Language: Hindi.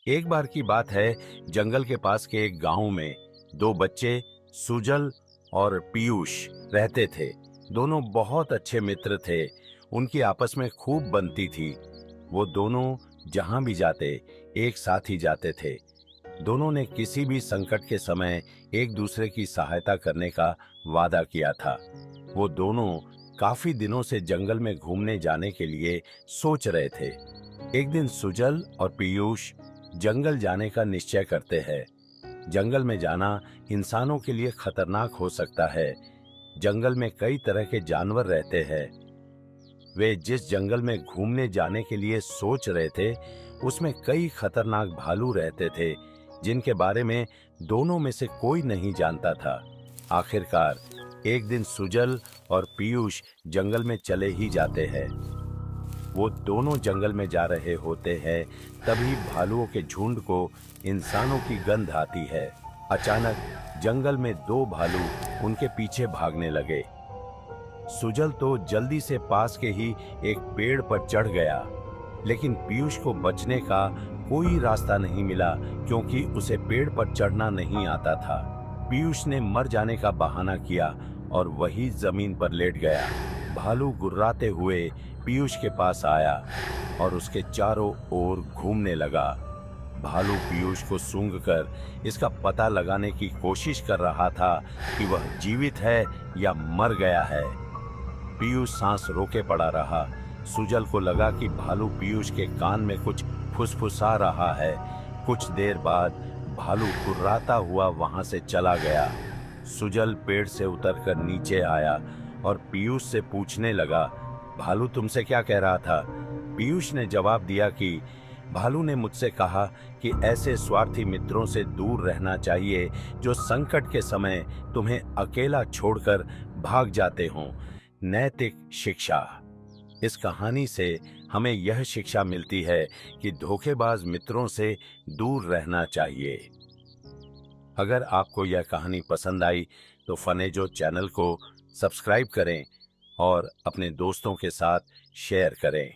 एक बार की बात है, जंगल के पास के एक गांव में दो बच्चे सुजल और पीयूष रहते थे। दोनों बहुत अच्छे मित्र थे। उनकी आपस में खूब बनती थी। वो दोनों जहां भी जाते एक साथ ही जाते थे। दोनों ने किसी भी संकट के समय एक दूसरे की सहायता करने का वादा किया था। वो दोनों काफी दिनों से जंगल में घूमने जाने के लिए सोच रहे थे। एक दिन सुजल और पीयूष जंगल जाने का निश्चय करते हैं। जंगल में जाना इंसानों के लिए खतरनाक हो सकता है। जंगल में कई तरह के जानवर रहते हैं। वे जिस जंगल में घूमने जाने के लिए सोच रहे थे, उसमें कई खतरनाक भालू रहते थे, जिनके बारे में दोनों में से कोई नहीं जानता था। आखिरकार एक दिन सुजल और पीयूष जंगल में चले ही जाते हैं। वो दोनों जंगल में जा रहे होते हैं, तभी भालुओं के झुंड को इंसानों की गंध आती है। अचानक जंगल में दो भालू उनके पीछे भागने लगे। सुजल तो जल्दी से पास के ही एक पेड़ पर चढ़ गया, लेकिन पीयूष को बचने का कोई रास्ता नहीं मिला, क्योंकि उसे पेड़ पर चढ़ना नहीं आता था। पीयूष ने मर जाने का बहाना किया और वही जमीन पर लेट गया। भालू गुर्राते हुए पीयूष के पास आया और उसके चारों ओर घूमने लगा। भालू पीयूष को सूंघकर इसका पता लगाने की कोशिश कर रहा था कि वह जीवित है या मर गया है। पीयूष सांस रोके पड़ा रहा। सुजल को लगा कि भालू पीयूष के कान में कुछ फुसफुसा रहा है। कुछ देर बाद भालू गुर्राता हुआ वहां से चला गया। सुजल पेड़ से उतरकर नीचे आया और पीयूष से पूछने लगा, भालू तुमसे क्या कह रहा था? पीयूष ने जवाब दिया कि भालू ने मुझसे कहा कि ऐसे स्वार्थी मित्रों से दूर रहना चाहिए जो संकट के समय तुम्हें अकेला छोड़कर भाग जाते हों। नैतिक शिक्षा। इस कहानी से हमें यह शिक्षा मिलती है कि धोखेबाज मित्रों से दूर रहना चाहिए। अगर आपको यह कहानी पसंद आई तो फनेजो चैनल को सब्सक्राइब करें और अपने दोस्तों के साथ शेयर करें।